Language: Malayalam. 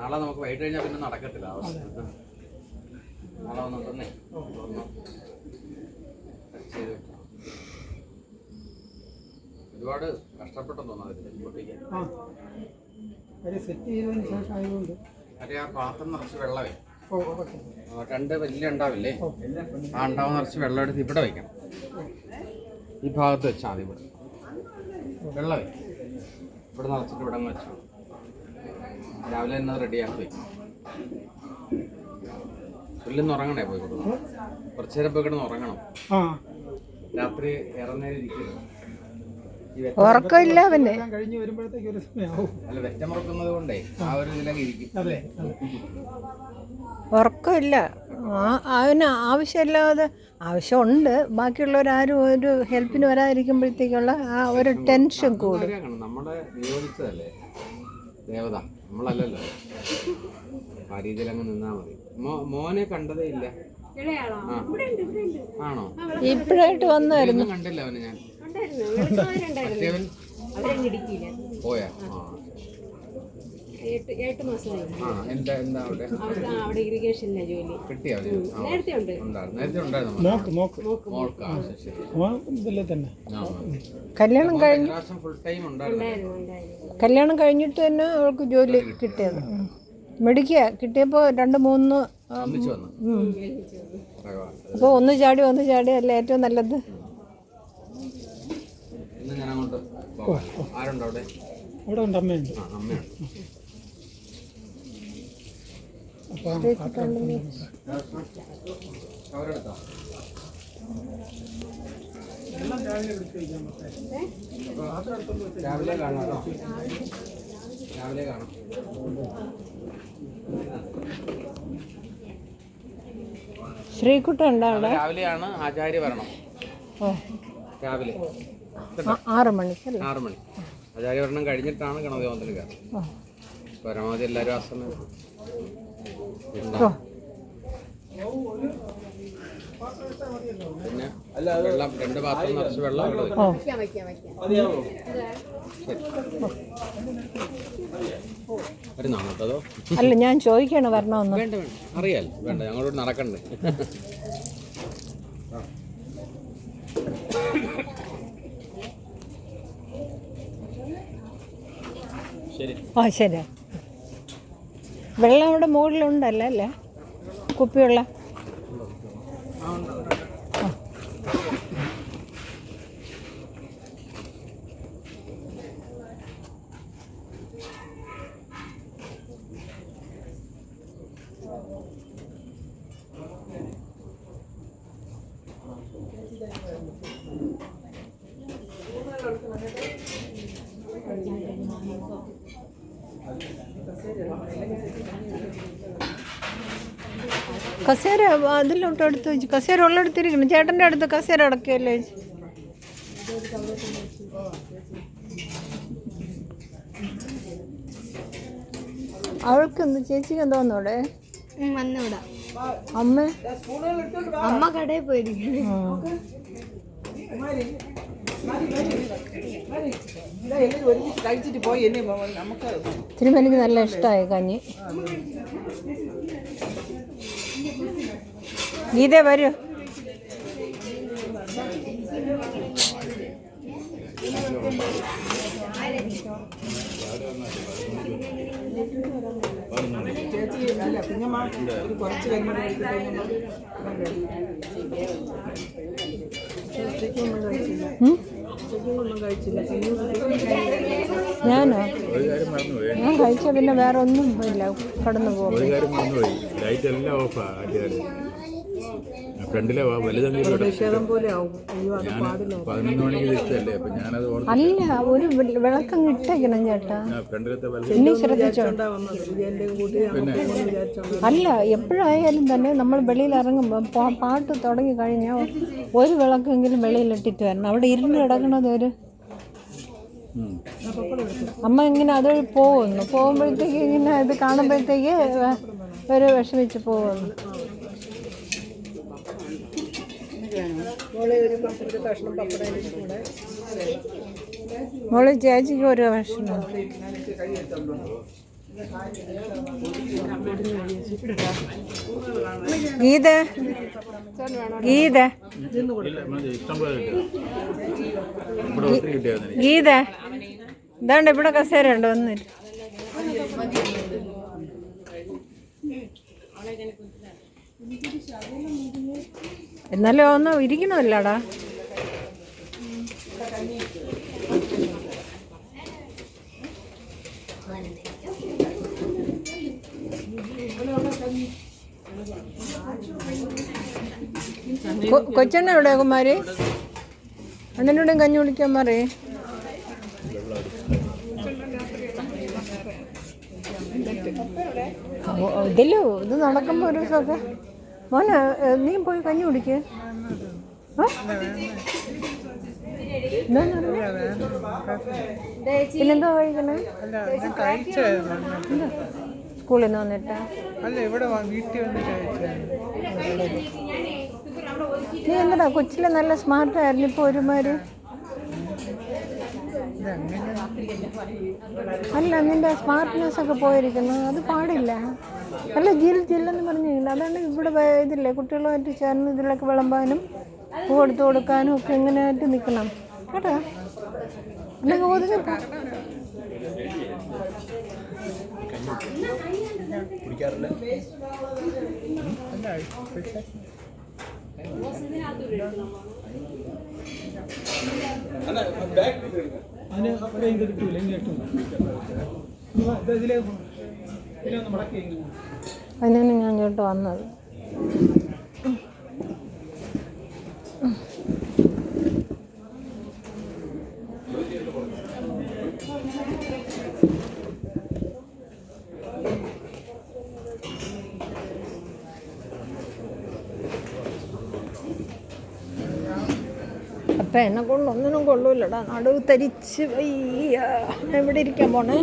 നാളെ നമുക്ക് വൈകിട്ട് കഴിഞ്ഞാൽ പിന്നെ നടക്കത്തില്ല. നാളെ വന്നിട്ടേ ഒരുപാട് കഷ്ടപ്പെട്ടെന്ന് തോന്നുന്നു. മറ്റേ ആ പാത്രം നിറച്ച് വെള്ളമേ, രണ്ട് വലിയ ഉണ്ടാവില്ലേ, ആ ഉണ്ടാവ് നിറച്ച് വെള്ളം എടുത്ത് ഇവിടെ വയ്ക്കണം. ഈ ഭാഗത്ത് വെച്ചാൽ മതി. ഇവിടെ വെള്ളമേ ഇവിടെ നിറച്ചിട്ട് ഇവിടെ വെച്ചാൽ രാവിലെ തന്നെ റെഡിയാക്കി വയ്ക്കും. പുല്ലൊന്ന് ഉറങ്ങണേ, പോയി കൊടുക്കണം. കുറച്ചു നേരം പോയി കിടന്ന് ഉറങ്ങണം. രാത്രി ഇറന്നേരം ഇരിക്കുന്നു. ഉറക്കമില്ല അവന്റെ അല്ല, വെറ്റമുറക്കുന്നത് കൊണ്ടേ ആ ഒരു ഇതിലൊക്കെ ഇരിക്കും. ഉറക്കമില്ല. അവന് ആവശ്യമില്ലാതെ ആവശ്യമുണ്ട്, ബാക്കിയുള്ളവരാരും ഒരു ഹെൽപ്പിന് വരാതിരിക്കുമ്പോഴത്തേക്കുള്ള ആ ഒരു ടെൻഷൻ കൂടും. നമ്മളെ നിയോഗിച്ചതല്ലേ ദേവത, നമ്മളല്ലല്ലോ. ആ രീതിയിൽ അങ്ങ് നിന്നാ മതി. മോനെ കണ്ടതേ ഇല്ല. ആണോ? ഇപ്പോഴായിട്ട് വന്നായിരുന്നു. കണ്ടില്ല അവനെ ഞാൻ. പോയാ? എന്താ അവിടെ ഇറിഗേഷനിലെ ജോലി കിട്ടിയോ? നേരത്തെ കല്യാണം കഴിഞ്ഞിട്ട് തന്നെ അവൾക്ക് ജോലി കിട്ടിയത്. മെഡിക്കുക കിട്ടിയപ്പോൾ 2-3 അപ്പോൾ ഒന്ന് ചാടി അല്ല ഏറ്റവും നല്ലത്. അവിടെ ഉണ്ട്, അമ്മയുണ്ട്. രാവിലെ കാണാം. ശ്രീകുട്ട ഉണ്ടോ അവിടെ? രാവിലെയാണ് ആചാര്യ വരണം. രാവിലെ 6 മണിക്കല്ലേ? 6 മണി ആചാര്യ വരണം കഴിഞ്ഞിട്ടാണ് ഗണദേവത്തിൽ കയറുന്നത്. പരമാവധി എല്ലാവരും ആ സമയം. പിന്നെ വെള്ളം 2 പാത്രം നിറച്ച് വെള്ളം വരുന്നോ അതോ? അല്ല, ഞാൻ ചോദിക്കാണ് വരണമെന്ന്. വേണ്ട അറിയാലോ, വേണ്ട, ഞങ്ങളോട് നടക്കണ്ടേ. ശരി. ശരി. വെള്ളം അവിടെ മുകളിലുണ്ടല്ലോ അല്ലേ, കുപ്പിയുള്ള? കസേര അതിലോട്ട് എടുത്ത് വെച്ച്, കസേര ഉള്ളെടുത്തിരിക്കണം. ചേട്ടൻ്റെ അടുത്ത് കസേര അടക്കുകയല്ലേ? അവൾക്കെന്ത്, ചേച്ചിക്ക് എന്തോന്നോടെ വന്നൂടാ? അമ്മ കടയിൽ പോയിരിക്കും. തിരുമലിക്ക് നല്ല ഇഷ്ടമായി കഞ്ഞി. ഗീതേ വരൂ. ഞാനോ? ഞാൻ കഴിച്ച പിന്നെ വേറെ ഒന്നും ഇല്ല, കടന്നു പോകും. ഫ്രണ്ടിലെ അല്ല, ഒരു വിളക്കങ്ങ് ഇട്ടേക്കണം ചേട്ടാ. ഇനി ശ്രദ്ധിച്ചോ. അല്ല, എപ്പോഴായാലും തന്നെ നമ്മൾ വെളിയിൽ ഇറങ്ങുമ്പോൾ പാട്ട് തുടങ്ങി കഴിഞ്ഞാൽ ഒരു വിളക്കെങ്കിലും വെളിയിലിട്ടിട്ട് വരണം. അവിടെ ഇരുന്ന് കിടക്കണത് ഒരു അമ്മ ഇങ്ങനെ അതുവഴി പോകുമ്പോഴത്തേക്ക് ഇങ്ങനെ ഇത് കാണുമ്പോഴത്തേക്ക് ഒരു വിഷമിച്ച് പോകുന്നു. മോള് ചേച്ചിക്ക് ഒരു ഭക്ഷണം ഗീത ഗീത ഗീത ഇതാണ്ട് ഇവിടെ കസേര ഉണ്ട് വന്ന് എന്നാലും ഒന്ന് ഇരിക്കണമല്ലടാ. കൊച്ചെണ്ണ എവിടെ കുമാരി? അണ്ണനോടും കഞ്ഞി കുടിക്കാൻ പറയേ. ഇതില്ലോ ഇത് നടക്കുമ്പോൾ ഒരു ദിവസമൊക്കെ മോനെ നീ പോയി കഞ്ഞി കുടിക്ക്. പിന്നെന്തോ കഴിക്കണേ? സ്കൂളിൽ നിന്ന് വന്നിട്ട് നീ എന്താ കൊച്ചിലെ നല്ല സ്മാർട്ടായിരുന്നു, ഇപ്പോൾ ഒരുമാതിരി. അല്ല നിന്റെ സ്മാർട്ട്നെസ് ഒക്കെ പോയിരിക്കുന്നു, അത് പാടില്ല. അല്ല ജില്ലെന്ന് പറഞ്ഞില്ല. അതാണ് ഇവിടെ ഇതില്ലേ കുട്ടികളുമായിട്ട് ചേർന്ന് ഇതിലൊക്കെ വിളമ്പാനും പൂ എടുത്തു കൊടുക്കാനും ഒക്കെ എങ്ങനെയായിട്ട് നിൽക്കണം കേട്ടോ. അല്ലെങ്കിൽ ഒതുങ്ങി അതിനാണ് ഞാൻ ഇങ്ങോട്ട് വന്നത്. അപ്പം എന്നെ കൊണ്ട് ഒന്നിനും കൊള്ളൂല്ലടാ, നടുവ് തരിച്ച് വയ്യ. എവിടെ ഇരിക്കാൻ പോണേ?